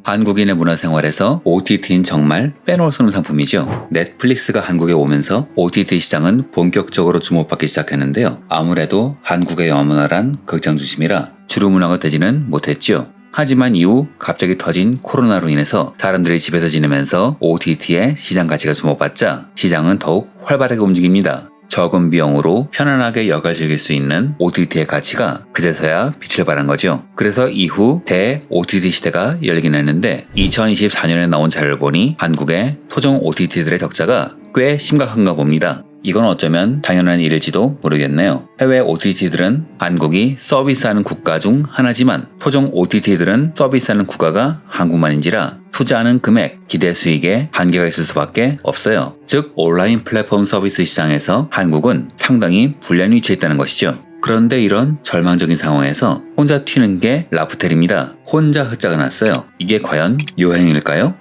한국인의 문화생활에서 OTT는 정말 빼놓을 수 없는 상품이죠. 넷플릭스가 한국에 오면서 OTT 시장은 본격적으로 주목받기 시작했는데요. 아무래도 한국의 영화문화란 극장 중심이라 주류 문화가 되지는 못했죠. 하지만 이후 갑자기 터진 코로나로 인해서 사람들이 집에서 지내면서 OTT의 시장 가치가 주목받자 시장은 더욱 활발하게 움직입니다. 적은 비용으로 편안하게 역을 즐길 수 있는 OTT의 가치가 그제서야 빛을 발한 거죠. 그래서 이후 대 OTT 시대가 열리긴 했는데 2024년에 나온 자료를 보니 한국의 토종 OTT들의 적자가 꽤 심각한가 봅니다. 이건 어쩌면 당연한 일일지도 모르겠네요. 해외 OTT들은 한국이 서비스하는 국가 중 하나지만 토종 OTT들은 서비스하는 국가가 한국만인지라 투자하는 금액, 기대 수익에 한계가 있을 수밖에 없어요. 즉 온라인 플랫폼 서비스 시장에서 한국은 상당히 불리한 위치에 있다는 것이죠. 그런데 이런 절망적인 상황에서 혼자 튀는 게 라프텔입니다. 혼자 흑자가 났어요. 이게 과연 요행일까요?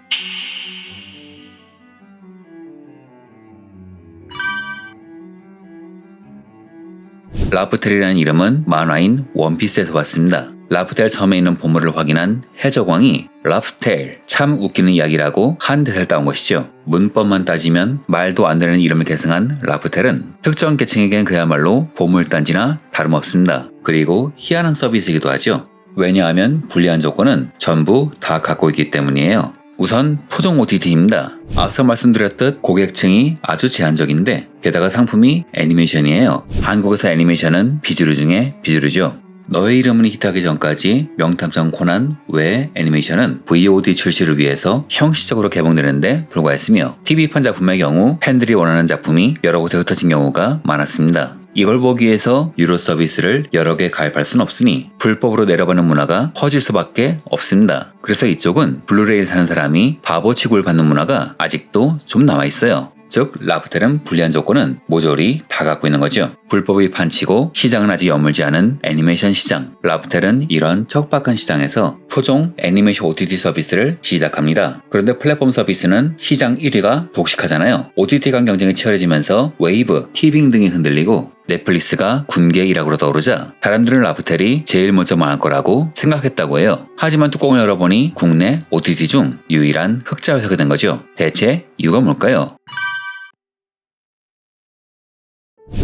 라프텔이라는 이름은 만화인 원피스에서 왔습니다. 라프텔 섬에 있는 보물을 확인한 해적왕이 라프텔 참 웃기는 이야기라고 한 대사를 따온 것이죠. 문법만 따지면 말도 안 되는 이름을 계승한 라프텔은 특정 계층에겐 그야말로 보물단지나 다름없습니다. 그리고 희한한 서비스이기도 하죠. 왜냐하면 불리한 조건은 전부 다 갖고 있기 때문이에요. 우선 토종 OTT입니다. 앞서 말씀드렸듯 고객층이 아주 제한적인데 게다가 상품이 애니메이션이에요. 한국에서 애니메이션은 비주류 중에 비주류죠. 너의 이름은 히트하기 전까지 명탐정 코난 외의 애니메이션은 VOD 출시를 위해서 형식적으로 개봉되는데 불과했으며 TV판 작품의 경우 팬들이 원하는 작품이 여러 곳에 흩어진 경우가 많았습니다. 이걸 보기 위해서 유료 서비스를 여러 개 가입할 순 없으니 불법으로 내려받는 문화가 퍼질 수밖에 없습니다. 그래서 이쪽은 블루레이를 사는 사람이 바보 취급을 받는 문화가 아직도 좀 남아있어요. 즉 라프텔은 불리한 조건은 모조리 다 갖고 있는 거죠. 불법이 판치고 시장은 아직 여물지 않은 애니메이션 시장. 라프텔은 이런 척박한 시장에서 토종 애니메이션 OTT 서비스를 시작합니다. 그런데 플랫폼 서비스는 시장 1위가 독식하잖아요. OTT 간 경쟁이 치열해지면서 웨이브, 티빙 등이 흔들리고 넷플릭스가 군계 1학으로 떠오르자 사람들은 라프텔이 제일 먼저 망할 거라고 생각했다고 해요. 하지만 뚜껑을 열어보니 국내 OTT 중 유일한 흑자 회사가 된 거죠. 대체 이유가 뭘까요?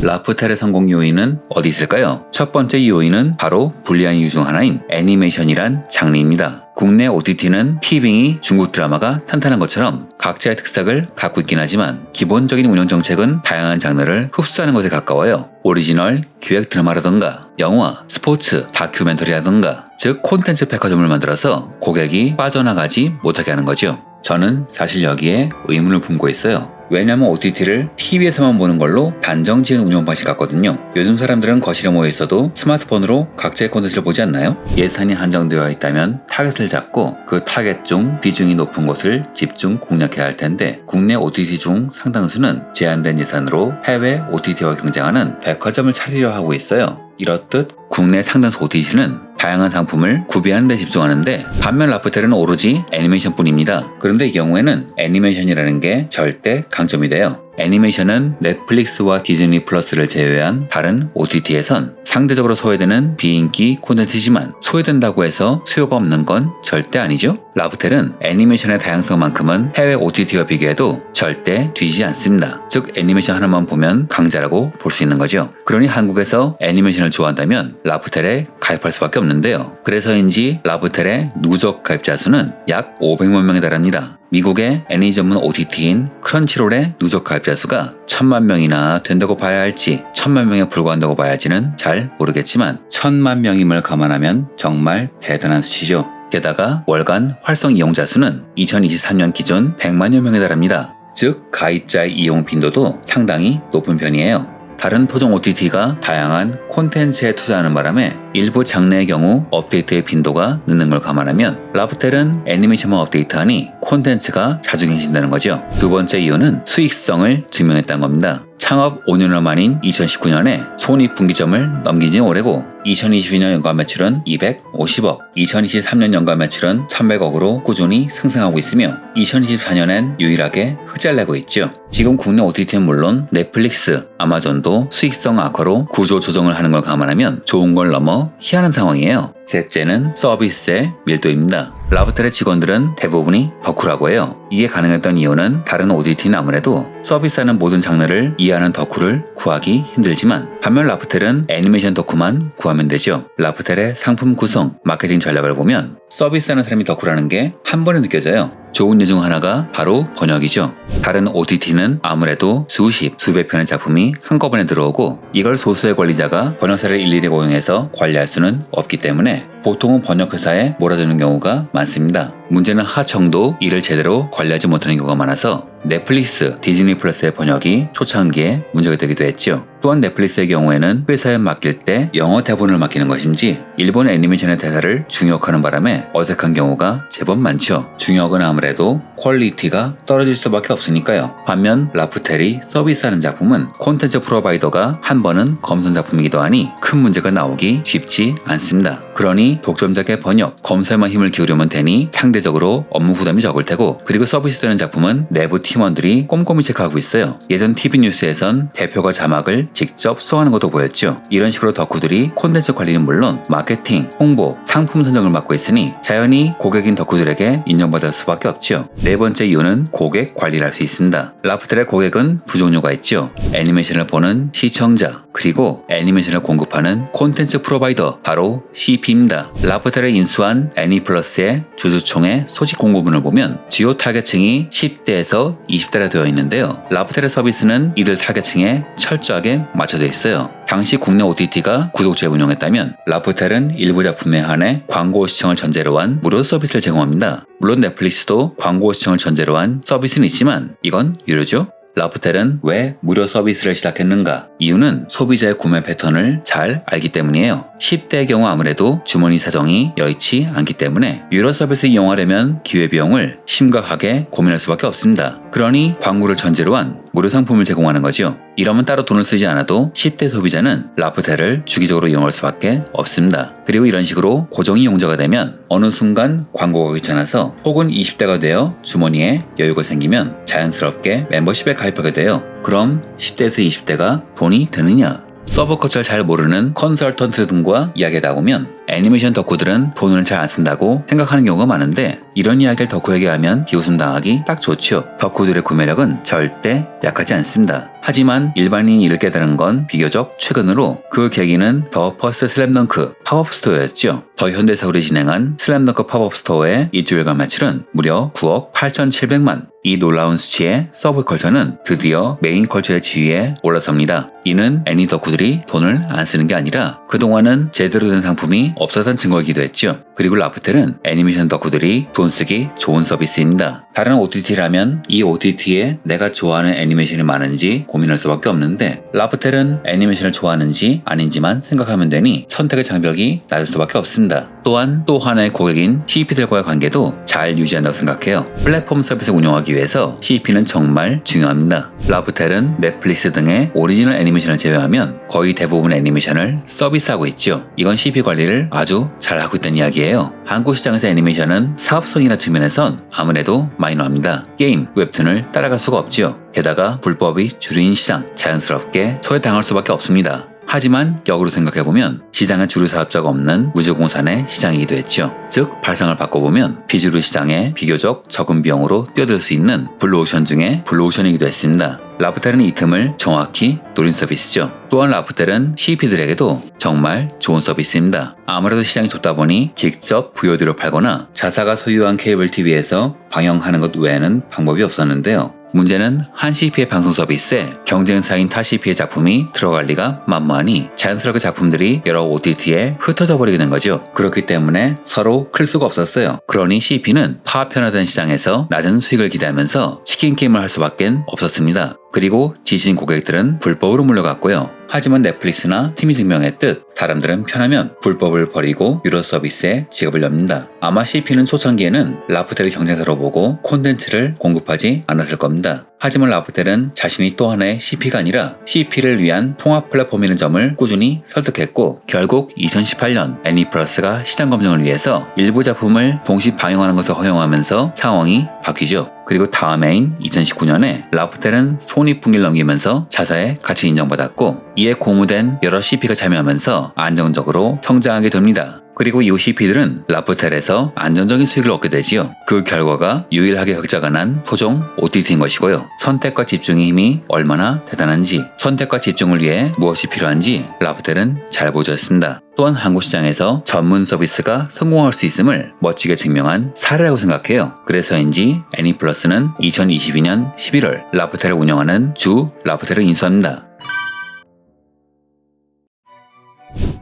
라프텔의 성공 요인은 어디 있을까요? 첫 번째 요인은 바로 불리한 이유 중 하나인 애니메이션이란 장르입니다. 국내 OTT는 티빙이 중국 드라마가 탄탄한 것처럼 각자의 특색을 갖고 있긴 하지만 기본적인 운영 정책은 다양한 장르를 흡수하는 것에 가까워요. 오리지널, 기획 드라마라던가 영화, 스포츠, 다큐멘터리라던가 즉 콘텐츠 백화점을 만들어서 고객이 빠져나가지 못하게 하는 거죠. 저는 사실 여기에 의문을 품고 있어요. 왜냐면 OTT를 TV에서만 보는 걸로 단정 지은 운영 방식 같거든요. 요즘 사람들은 거실에 모여 있어도 스마트폰으로 각자의 콘텐츠를 보지 않나요? 예산이 한정되어 있다면 타겟을 잡고 그 타겟 중 비중이 높은 곳을 집중 공략해야 할 텐데 국내 OTT 중 상당수는 제한된 예산으로 해외 OTT와 경쟁하는 백화점을 차리려 하고 있어요. 이렇듯 국내 상당수 OTT는 다양한 상품을 구비하는 데 집중하는데 반면 라프텔은 오로지 애니메이션뿐입니다. 그런데 이 경우에는 애니메이션이라는 게 절대 강점이 돼요. 애니메이션은 넷플릭스와 디즈니 플러스를 제외한 다른 OTT에선 상대적으로 소외되는 비인기 콘텐츠지만 소외된다고 해서 수요가 없는 건 절대 아니죠. 라프텔은 애니메이션의 다양성만큼은 해외 OTT와 비교해도 절대 뒤지지 않습니다. 즉 애니메이션 하나만 보면 강자라고 볼 수 있는 거죠. 그러니 한국에서 애니메이션을 좋아한다면 라프텔에 가입할 수밖에 없는데요. 그래서인지 라프텔의 누적 가입자 수는 약 500만 명에 달합니다. 미국의 애니 전문 OTT인 크런치롤의 누적 가입자 수가 1000만 명이나 된다고 봐야 할지 1000만 명에 불과한다고 봐야 할지는 잘 모르겠지만 1000만 명임을 감안하면 정말 대단한 수치죠. 게다가 월간 활성 이용자 수는 2023년 기준 100만여 명에 달합니다. 즉 가입자의 이용 빈도도 상당히 높은 편이에요. 다른 토종 OTT가 다양한 콘텐츠에 투자하는 바람에 일부 장르의 경우 업데이트의 빈도가 늦는 걸 감안하면 라프텔은 애니메이션만 업데이트하니 콘텐츠가 자주 갱신되는 거죠. 두 번째 이유는 수익성을 증명했다는 겁니다. 창업 5년여 만인 2019년에 손익분기점을 넘긴 지는 오래고 2022년 연간 매출은 250억, 2023년 연간 매출은 300억으로 꾸준히 상승하고 있으며 2024년엔 유일하게 흑자를 내고 있죠. 지금 국내 OTT는 물론 넷플릭스, 아마존도 수익성 악화로 구조 조정을 하는 걸 감안하면 좋은 걸 넘어 희한한 상황이에요. 셋째는 서비스의 밀도입니다. 라브텔의 직원들은 대부분이 덕후라고 해요. 이게 가능했던 이유는 다른 OTT는 아무래도 서비스하는 모든 장르를 이해하는 덕후를 구하기 힘들지만 반면 라프텔은 애니메이션 덕후만 구하면 되죠. 라프텔의 상품 구성, 마케팅 전략을 보면 서비스하는 사람이 덕후라는 게 한 번에 느껴져요. 좋은 예 중 하나가 바로 번역이죠. 다른 OTT는 아무래도 수십, 수백 편의 작품이 한꺼번에 들어오고 이걸 소수의 관리자가 번역사를 일일이 고용해서 관리할 수는 없기 때문에 보통은 번역회사에 몰아드는 경우가 많습니다. 문제는 하청도 이를 제대로 관리하지 못하는 경우가 많아서 넷플릭스, 디즈니 플러스의 번역이 초창기에 문제가 되기도 했죠. 또한 넷플릭스의 경우에는 회사에 맡길 때 영어 대본을 맡기는 것인지 일본 애니메이션의 대사를 중역하는 바람에 어색한 경우가 제법 많죠. 중역은 아무래도 퀄리티가 떨어질 수밖에 없으니까요. 반면 라프텔이 서비스하는 작품은 콘텐츠 프로바이더가 한 번은 검선 작품이기도 하니 큰 문제가 나오기 쉽지 않습니다. 그러니 독점작의 번역, 검사에만 힘을 기울이면 되니 상대적으로 업무 부담이 적을 테고 그리고 서비스되는 작품은 내부 팀원들이 꼼꼼히 체크하고 있어요. 예전 TV 뉴스에선 대표가 자막을 직접 수정하는 것도 보였죠. 이런 식으로 덕후들이 콘텐츠 관리는 물론 마케팅, 홍보, 상품 선정을 맡고 있으니 자연히 고객인 덕후들에게 인정받을 수밖에 없죠. 네 번째 이유는 고객 관리를 할 수 있습니다. 라프텔의 고객은 두 종류가 있죠. 애니메이션을 보는 시청자, 그리고 애니메이션을 공급하는 콘텐츠 프로바이더, 바로 CP입니다. 라프텔에 인수한 애니플러스의 주주총회 소식 공고문을 보면 주요 타겟층이 10대에서 20대라 되어 있는데요. 라프텔의 서비스는 이들 타겟층에 철저하게 맞춰져 있어요. 당시 국내 OTT가 구독제 운영했다면 라프텔은 일부 작품에 한해 광고 시청을 전제로 한 무료 서비스를 제공합니다. 물론 넷플릭스도 광고 시청을 전제로 한 서비스는 있지만 이건 유료죠. 라프텔은 왜 무료 서비스를 시작했는가? 이유는 소비자의 구매 패턴을 잘 알기 때문이에요. 10대의 경우 아무래도 주머니 사정이 여의치 않기 때문에 유료 서비스 이용하려면 기회비용을 심각하게 고민할 수밖에 없습니다. 그러니 광고를 전제로 한 무료 상품을 제공하는 거죠. 이러면 따로 돈을 쓰지 않아도 10대 소비자는 라프텔을 주기적으로 이용할 수밖에 없습니다. 그리고 이런 식으로 고정 이용자가 되면 어느 순간 광고가 귀찮아서 혹은 20대가 되어 주머니에 여유가 생기면 자연스럽게 멤버십에 가입하게 돼요. 그럼 10대에서 20대가 돈이 되느냐? 서브컬처를 잘 모르는 컨설턴트 등과 이야기하다 보면 애니메이션 덕후들은 돈을 잘 안 쓴다고 생각하는 경우가 많은데 이런 이야기를 덕후에게 하면 비웃음당하기 딱 좋죠. 덕후들의 구매력은 절대 약하지 않습니다. 하지만 일반인이 이를 깨달은 건 비교적 최근으로 그 계기는 더 퍼스트 슬램덩크 팝업 스토어였죠. 더 현대서울이 진행한 슬램덩크 팝업 스토어의 일주일간 매출은 무려 9억 8,700만. 이 놀라운 수치의 서브컬처는 드디어 메인 컬처의 지위에 올라섭니다. 이는 애니 덕후들이 돈을 안 쓰는 게 아니라 그동안은 제대로 된 상품이 없었던 증거이기도 했죠. 그리고 라프텔은 애니메이션 덕후들이 돈 쓰기 좋은 서비스입니다. 다른 OTT라면 이 OTT에 내가 좋아하는 애니메이션이 많은지 고민할 수밖에 없는데 라프텔은 애니메이션을 좋아하는지 아닌지만 생각하면 되니 선택의 장벽이 낮을 수밖에 없습니다. 또한 또 하나의 고객인 CP들과의 관계도 잘 유지한다고 생각해요. 플랫폼 서비스 운영하기 위해서 CP는 정말 중요합니다. 라프텔은 넷플릭스 등의 오리지널 애니메이션을 제외하면 거의 대부분 애니메이션을 서비스하고 있죠. 이건 CP 관리를 아주 잘하고 있다는 이야기예요. 한국 시장에서 애니메이션은 사업성이나 측면에선 아무래도 마이너합니다. 게임, 웹툰을 따라갈 수가 없죠. 게다가 불법이 주류인 시장, 자연스럽게 소외당할 수밖에 없습니다. 하지만 역으로 생각해보면 시장에 주류 사업자가 없는 우주공산의 시장이기도 했죠. 즉 발상을 바꿔보면 비주류 시장에 비교적 적은 비용으로 뛰어들 수 있는 블루오션 중에 블루오션이기도 했습니다. 라프텔은 이 틈을 정확히 노린 서비스죠. 또한 라프텔은 CP들에게도 정말 좋은 서비스입니다. 아무래도 시장이 좁다 보니 직접 VOD로 팔거나 자사가 소유한 케이블 TV에서 방영하는 것 외에는 방법이 없었는데요. 문제는 한 CP의 방송 서비스에 경쟁사인 타 CP의 작품이 들어갈 리가 만무하니 자연스럽게 작품들이 여러 OTT에 흩어져 버리게 된 거죠. 그렇기 때문에 서로 클 수가 없었어요. 그러니 CP는 파편화된 시장에서 낮은 수익을 기대하면서 치킨 게임을 할 수밖에 없었습니다. 그리고 지신 고객들은 불법으로 몰려갔고요. 하지만 넷플릭스나 팀이 증명했듯 사람들은 편하면 불법을 버리고 유료 서비스에 지갑을 엽니다. 아마 CP는 초창기에는 라프텔을 경쟁사로 보고 콘텐츠를 공급하지 않았을 겁니다. 하지만 라프텔은 자신이 또 하나의 CP가 아니라 CP를 위한 통합 플랫폼이라는 점을 꾸준히 설득했고 결국 2018년 애니플러스가 시장 검증을 위해서 일부 작품을 동시 방영하는 것을 허용하면서 상황이 바뀌죠. 그리고 다음 해인 2019년에 라프텔은 손익분기를 넘기면서 자사의 가치 인정받았고 이에 공모된 여러 CP가 참여하면서 안정적으로 성장하게 됩니다. 그리고 이 CP들은 라프텔에서 안정적인 수익을 얻게 되지요. 그 결과가 유일하게 흑자가 난 토종 OTT인 것이고요. 선택과 집중의 힘이 얼마나 대단한지, 선택과 집중을 위해 무엇이 필요한지 라프텔은 잘 보여줬습니다. 또한 한국 시장에서 전문 서비스가 성공할 수 있음을 멋지게 증명한 사례라고 생각해요. 그래서인지 애니플러스는 2022년 11월 라프텔을 운영하는 주 라프텔을 인수합니다.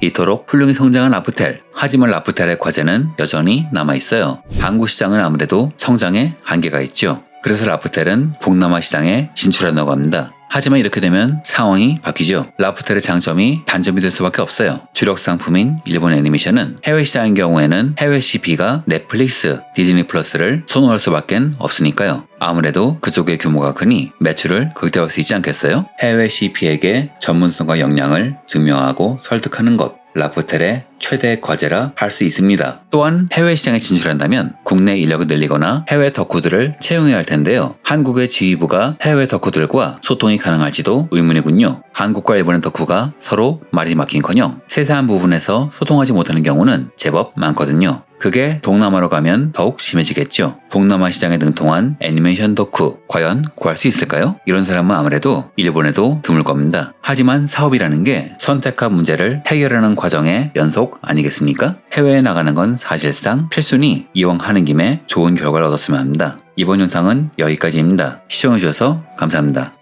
이토록 훌륭히 성장한 라프텔. 하지만 라프텔의 과제는 여전히 남아있어요. 한국 시장은 아무래도 성장에 한계가 있죠. 그래서 라프텔은 동남아 시장에 진출한다고 합니다. 하지만 이렇게 되면 상황이 바뀌죠. 라프텔의 장점이 단점이 될 수밖에 없어요. 주력 상품인 일본 애니메이션은 해외 시장인 경우에는 해외 CP가 넷플릭스, 디즈니 플러스를 선호할 수밖에 없으니까요. 아무래도 그쪽의 규모가 크니 매출을 극대화할 수 있지 않겠어요? 해외 CP에게 전문성과 역량을 증명하고 설득하는 것. 라프텔의 최대 과제라 할 수 있습니다. 또한 해외 시장에 진출한다면 국내 인력을 늘리거나 해외 덕후들을 채용해야 할 텐데요. 한국의 지휘부가 해외 덕후들과 소통이 가능할지도 의문이군요. 한국과 일본의 덕후가 서로 말이 막힌커녕 세세한 부분에서 소통하지 못하는 경우는 제법 많거든요. 그게 동남아로 가면 더욱 심해지겠죠. 동남아 시장에 능통한 애니메이션 덕후 과연 구할 수 있을까요? 이런 사람은 아무래도 일본에도 드물 겁니다. 하지만 사업이라는 게 선택한 문제를 해결하는 과정의 연속 아니겠습니까? 해외에 나가는 건 사실상 필수니 이왕 하는 김에 좋은 결과를 얻었으면 합니다. 이번 영상은 여기까지입니다. 시청해주셔서 감사합니다.